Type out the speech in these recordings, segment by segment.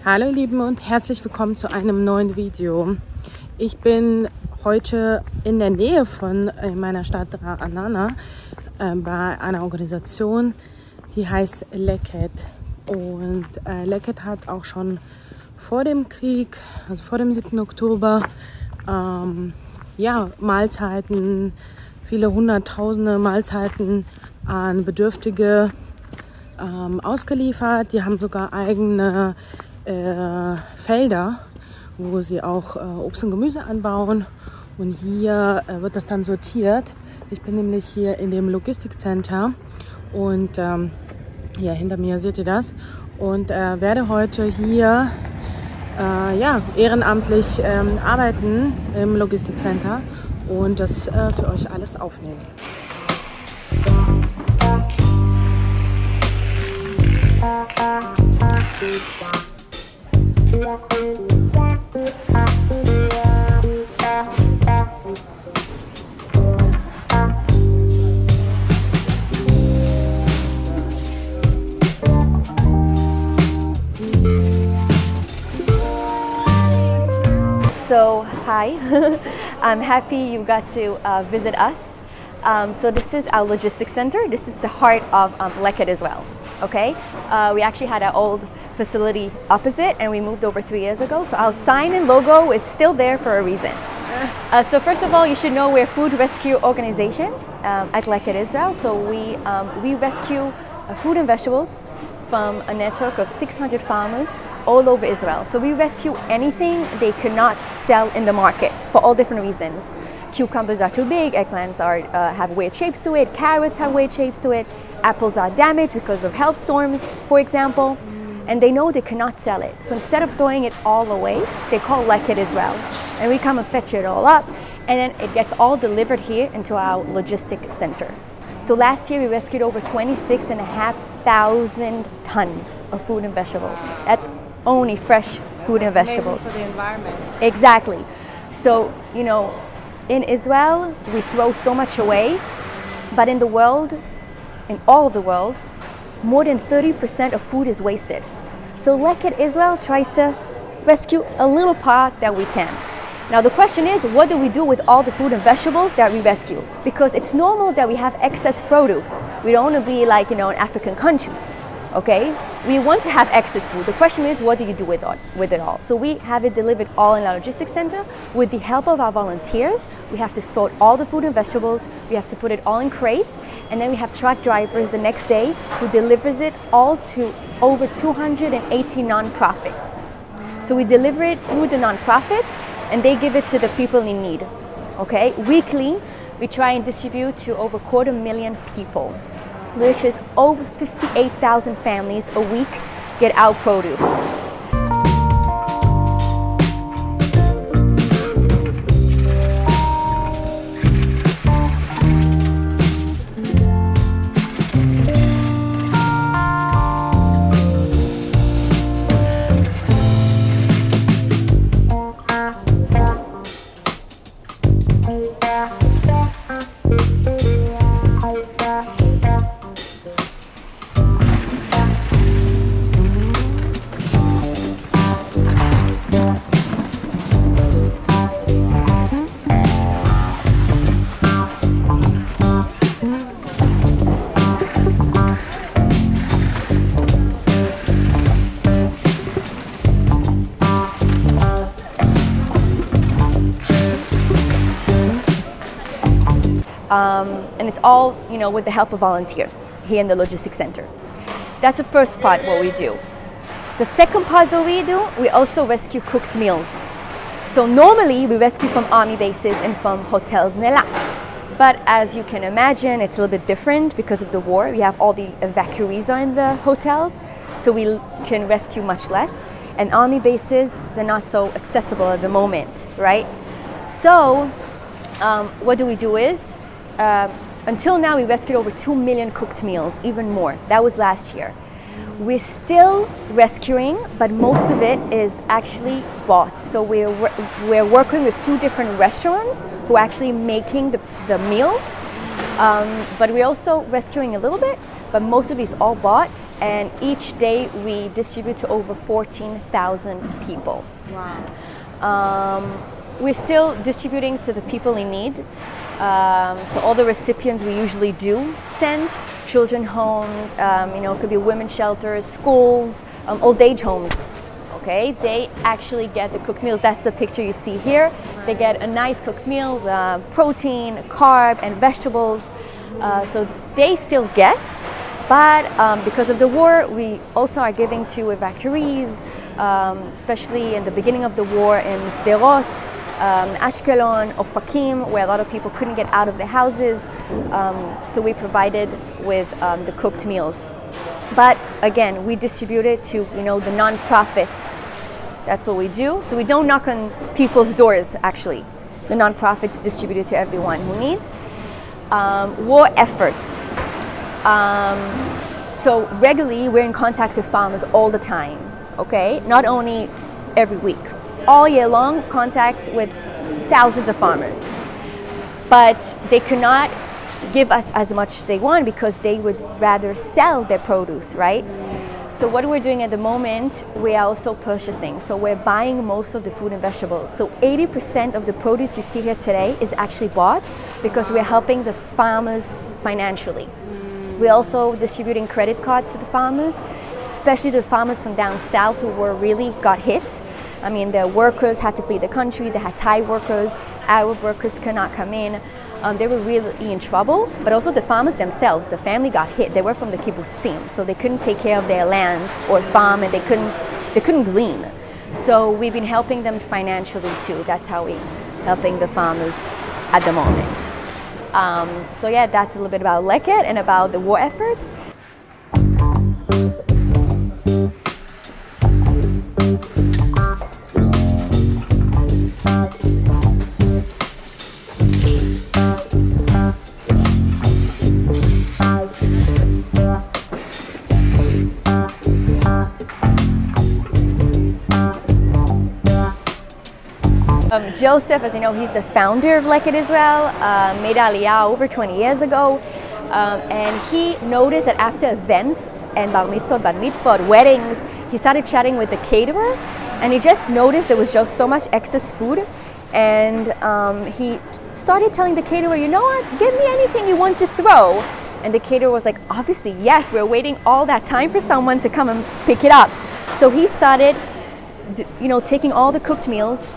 Hallo ihr Lieben und herzlich willkommen zu einem neuen Video. Ich bin heute in der Nähe von meiner Stadt Ra'anana bei einer Organisation, die heißt Leket. Und Leket hat auch schon vor dem Krieg, also vor dem 7. Oktober, Mahlzeiten, viele hunderttausende Mahlzeiten an Bedürftige ausgeliefert. Die haben sogar eigene Felder, wo sie auch Obst und Gemüse anbauen, und hier wird das dann sortiert. Ich bin nämlich hier in dem Logistikcenter und hier hinter mir seht ihr das, und werde heute hier ehrenamtlich arbeiten im Logistikcenter und das für euch alles aufnehmen. So, hi, I'm happy you got to visit us. So this is our logistics center. This is the heart of Leket as well, okay? We actually had our old facility opposite and we moved over 3 years ago. So our sign and logo is still there for a reason. So first of all, you should know we're a food rescue organization at Leket Israel. So we rescue food and vegetables from a network of 600 farmers all over Israel. So we rescue anything they could not sell in the market for all different reasons. Cucumbers are too big, eggplants have weird shapes to it, carrots have weird shapes to it, apples are damaged because of hailstorms, for example, and they know they cannot sell it. So instead of throwing it all away, they call Leket Israel, and we come and fetch it all up, and then it gets all delivered here into our logistic center. So last year we rescued over 26,500 tons of food and vegetable. That's only fresh food and vegetables. For the environment. Exactly. So, you know, in Israel, we throw so much away, but in the world, in all of the world, more than 30% of food is wasted. So Leket Israel tries to rescue a little part that we can. Now the question is, what do we do with all the food and vegetables that we rescue? Because it's normal that we have excess produce. We don't want to be like, you know, an African country. Okay, we want to have excess food. The question is, what do you do with it all? So we have it delivered all in our logistics center with the help of our volunteers. We have to sort all the food and vegetables. We have to put it all in crates, and then we have truck drivers the next day who delivers it all to over 280 nonprofits. So we deliver it through the nonprofits, and they give it to the people in need. Okay, weekly we try and distribute to over 250,000 people, which is over 58,000 families a week get our produce. And it's all, you know, with the help of volunteers here in the logistics center. That's the first part, what we do. The second part that we do, we also rescue cooked meals. So normally we rescue from army bases and from hotels in Eilat. But as you can imagine, it's a little bit different because of the war. We have all the evacuees are in the hotels, so we can rescue much less. And army bases, they're not so accessible at the moment, right? So what do is until now, we rescued over 2 million cooked meals, even more. That was last year. We're still rescuing, but most of it is actually bought. So we're working with 2 different restaurants who are actually making the meals. But we're also rescuing a little bit, but most of it is all bought. And each day we distribute to over 14,000 people. Wow. We're still distributing to the people in need. So all the recipients we usually do send, children homes, it could be women's shelters, schools, old age homes. Okay, they actually get the cooked meals. That's the picture you see here. They get a nice cooked meals, protein, carb, and vegetables. So they still get, but because of the war, we also are giving to evacuees, especially in the beginning of the war in Sderot, Ashkelon, Ofakim, where a lot of people couldn't get out of their houses. So we provided with the cooked meals. But again, we distribute it to the non-profits. That's what we do. So we don't knock on people's doors, actually. The non-profits distribute it to everyone who needs. War efforts. So regularly, we're in contact with farmers all the time. Okay, not only every week. All year long, contact with thousands of farmers. But they cannot give us as much they want because they would rather sell their produce, right? So what we're doing at the moment, we are also purchasing. So we're buying most of the fruit and vegetables. So 80% of the produce you see here today is actually bought because we're helping the farmers financially. We're also distributing credit cards to the farmers, especially the farmers from down south who really got hit. I mean, their workers had to flee the country. They had Thai workers, Arab workers could not come in. They were really in trouble, but also the farmers themselves, the family got hit. They were from the kibbutzim, so they couldn't take care of their land or farm, and they couldn't glean. So we've been helping them financially too. That's how we're helping the farmers at the moment. So yeah, that's a little bit about Leket and about the war efforts. Joseph, as you know, he's the founder of Leket Israel, made Aliyah over 20 years ago, and he noticed that after events and bar mitzvot, weddings, he started chatting with the caterer, and he just noticed there was just so much excess food, and he started telling the caterer, you know what, give me anything you want to throw. And the caterer was like, obviously, yes, we're waiting all that time for someone to come and pick it up. So he started, taking all the cooked meals,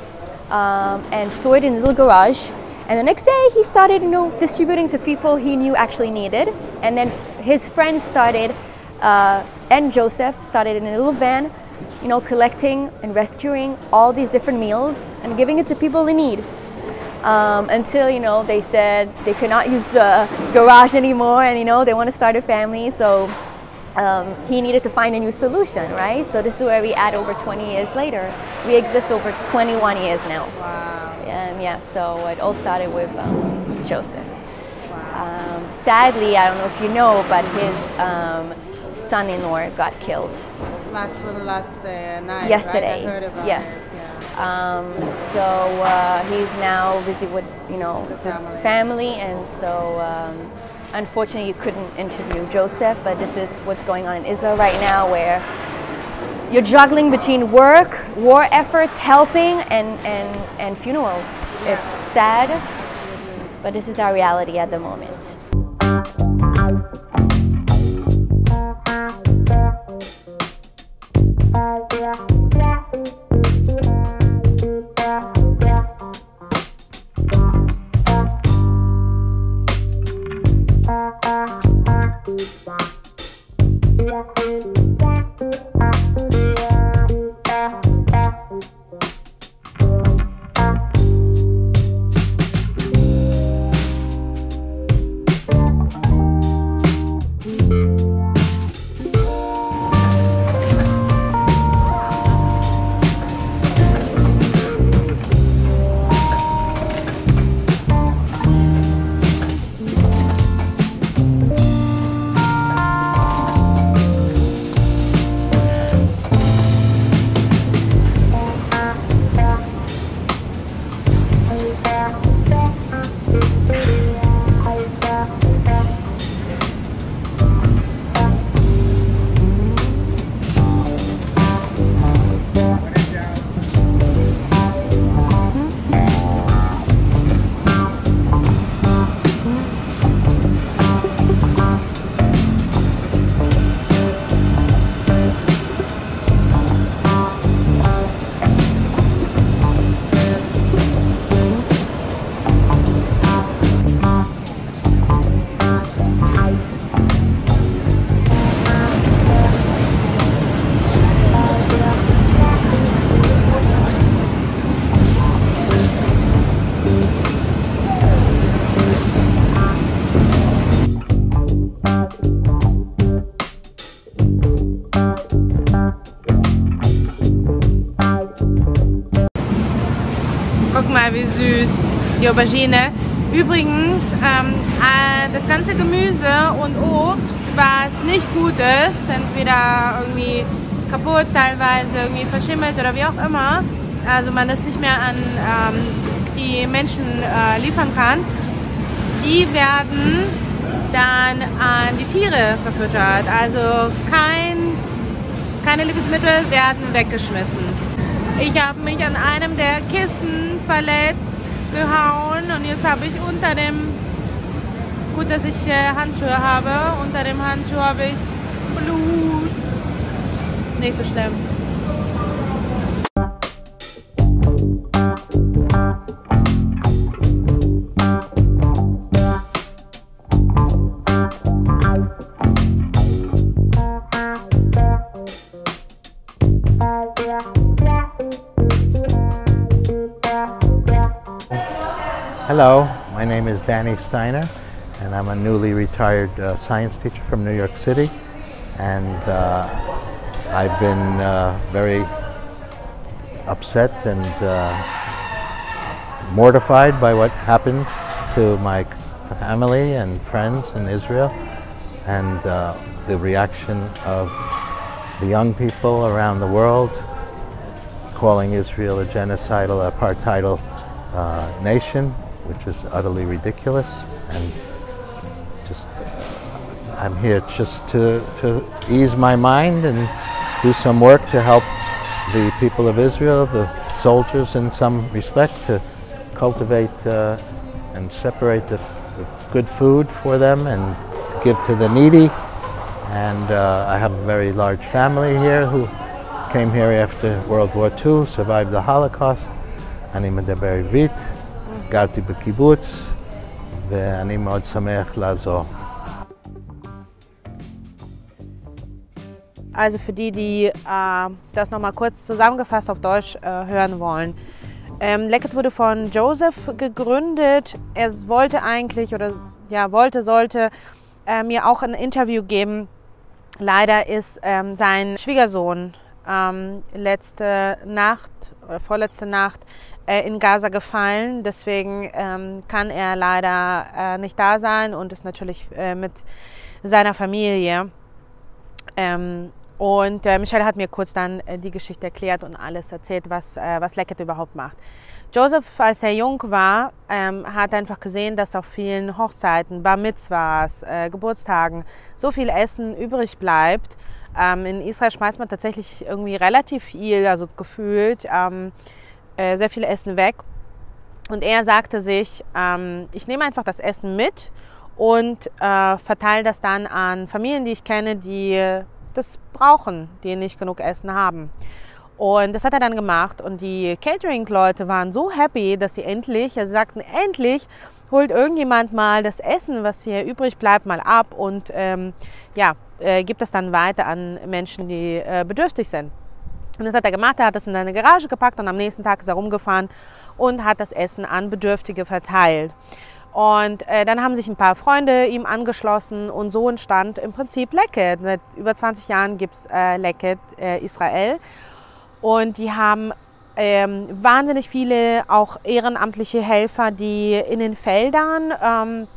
and stored in a little garage. And the next day he started, distributing to people he knew actually needed. And then his friends started, and Joseph started in a little van, collecting and rescuing all these different meals and giving it to people in need. Until, they said they could not use the garage anymore and, they want to start a family. So he needed to find a new solution, right? So this is where we at over 20 years later. We exist over 21 years now. Wow. And yeah, so it all started with Joseph. Wow. Sadly, I don't know if you know, but his son-in-law got killed. Last night. Yesterday. Right? I heard about yes. it. So he's now busy with the family, and so unfortunately you couldn't interview Joseph, but this is what's going on in Israel right now, where you're juggling between work, war efforts, helping, and funerals. Yeah. It's sad, but this is our reality at the moment. Aubergine. Übrigens, das ganze Gemüse und Obst, was nicht gut ist, entweder irgendwie kaputt, teilweise irgendwie verschimmelt oder wie auch immer, also man es nicht mehr an die Menschen liefern kann, die werden dann an die Tiere verfüttert. Also keine Lebensmittel werden weggeschmissen. Ich habe mich an einem der Kisten verletzt, gehauen und jetzt habe ich unter dem, gut, dass ich Handschuhe habe, unter dem Handschuh habe ich Blut. Nicht so schlimm. Hello, my name is Danny Steiner, and I'm a newly retired science teacher from New York City. And I've been very upset and mortified by what happened to my family and friends in Israel, and the reaction of the young people around the world calling Israel a genocidal, apartheidal nation, which is utterly ridiculous. And just I'm here just to ease my mind and do some work to help the people of Israel, the soldiers in some respect, to cultivate and separate the good food for them and to give to the needy. And I have a very large family here who came here after World War II, survived the Holocaust. אני מדבר עברית, גרתי בקיבוץ, ואני מאוד שמח לעזור. Also für die das nochmal kurz zusammengefasst auf Deutsch hören wollen. Leket wurde von Joseph gegründet. Er wollte eigentlich, oder ja, sollte mir auch ein Interview geben. Leider ist sein Schwiegersohn letzte Nacht oder vorletzte Nacht in Gaza gefallen. Deswegen kann er leider nicht da sein und ist natürlich mit seiner Familie. Und Michelle hat mir kurz dann die Geschichte erklärt und alles erzählt, was Leket überhaupt macht. Joseph, als er jung war, hat einfach gesehen, dass auf vielen Hochzeiten, Bar Mitzvahs, Geburtstagen so viel Essen übrig bleibt. In Israel schmeißt man tatsächlich irgendwie relativ viel, also gefühlt sehr viel Essen weg. Und er sagte sich, ich nehme einfach das Essen mit und verteile das dann an Familien, die ich kenne, die das brauchen, die nicht genug Essen haben. Und das hat er dann gemacht und die Catering-Leute waren so happy, dass sie endlich, also sie sagten, endlich holt irgendjemand mal das Essen, was hier übrig bleibt, mal ab und gibt das dann weiter an Menschen, die bedürftig sind. Und das hat er gemacht, er hat das in seine Garage gepackt und am nächsten Tag ist er rumgefahren und hat das Essen an Bedürftige verteilt. Und dann haben sich ein paar Freunde ihm angeschlossen und so entstand im Prinzip Leket. Seit über 20 Jahren gibt es Leket Israel und die haben wahnsinnig viele auch ehrenamtliche Helfer, die in den Feldern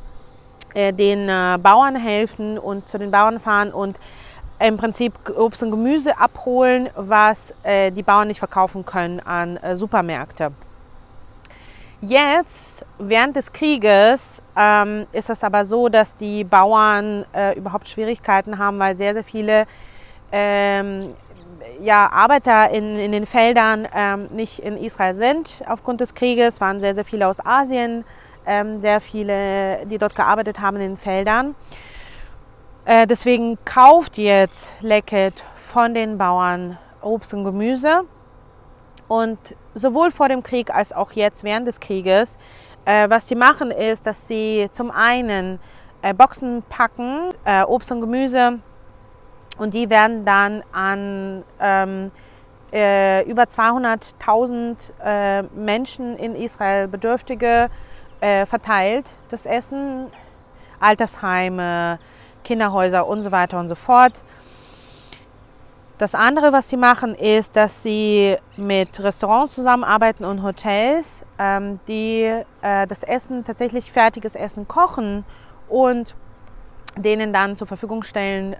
den Bauern helfen und zu den Bauern fahren und im Prinzip Obst und Gemüse abholen, was die Bauern nicht verkaufen können an Supermärkte. Jetzt, während des Krieges, ist es aber so, dass die Bauern überhaupt Schwierigkeiten haben, weil sehr, sehr viele Arbeiter in den Feldern nicht in Israel sind aufgrund des Krieges. Es waren sehr, sehr viele aus Asien, sehr viele, die dort gearbeitet haben in den Feldern. Deswegen kauft jetzt Leket von den Bauern Obst und Gemüse. Und sowohl vor dem Krieg als auch jetzt während des Krieges, was sie machen ist, dass sie zum einen Boxen packen, Obst und Gemüse, und die werden dann an über 200.000 Menschen in Israel, Bedürftige, verteilt, das Essen, Altersheime, Kinderhäuser und so weiter und so fort. Das andere, was sie machen, ist, dass sie mit Restaurants zusammenarbeiten und Hotels, die das Essen, tatsächlich fertiges Essen kochen und denen dann zur Verfügung stellen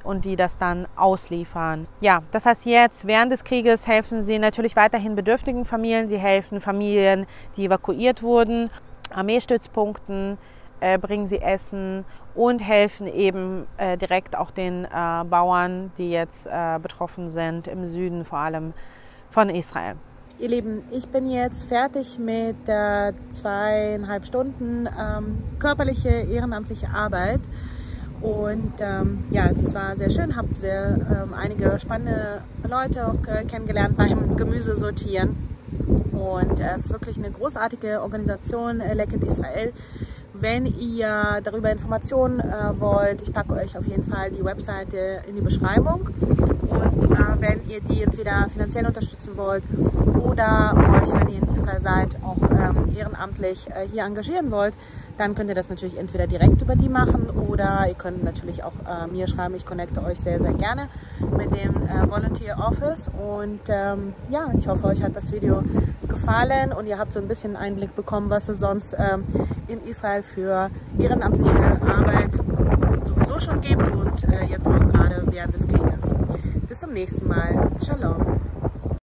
und die das dann ausliefern. Ja, das heißt, jetzt während des Krieges helfen sie natürlich weiterhin bedürftigen Familien. Sie helfen Familien, die evakuiert wurden, Armeestützpunkten, bringen sie Essen und helfen eben direkt auch den Bauern, die jetzt betroffen sind, im Süden vor allem von Israel. Ihr Lieben, ich bin jetzt fertig mit 2,5 Stunden körperliche, ehrenamtliche Arbeit. Und ja, es war sehr schön, habe einige spannende Leute auch kennengelernt beim Gemüse sortieren. Und es ist wirklich eine großartige Organisation, Leket Israel. Wenn ihr darüber Informationen wollt, ich packe euch auf jeden Fall die Webseite in die Beschreibung. Und wenn ihr die entweder finanziell unterstützen wollt oder euch, wenn ihr in Israel seid, auch ehrenamtlich hier engagieren wollt, dann könnt ihr das natürlich entweder direkt über die machen oder ihr könnt natürlich auch mir schreiben. Ich connecte euch sehr, sehr gerne mit dem Volunteer Office. Und ja, ich hoffe, euch hat das Video gefallen und ihr habt so ein bisschen Einblick bekommen, was es sonst in Israel für ehrenamtliche Arbeit sowieso schon gibt und jetzt auch gerade während des Krieges. Bis zum nächsten Mal. Shalom.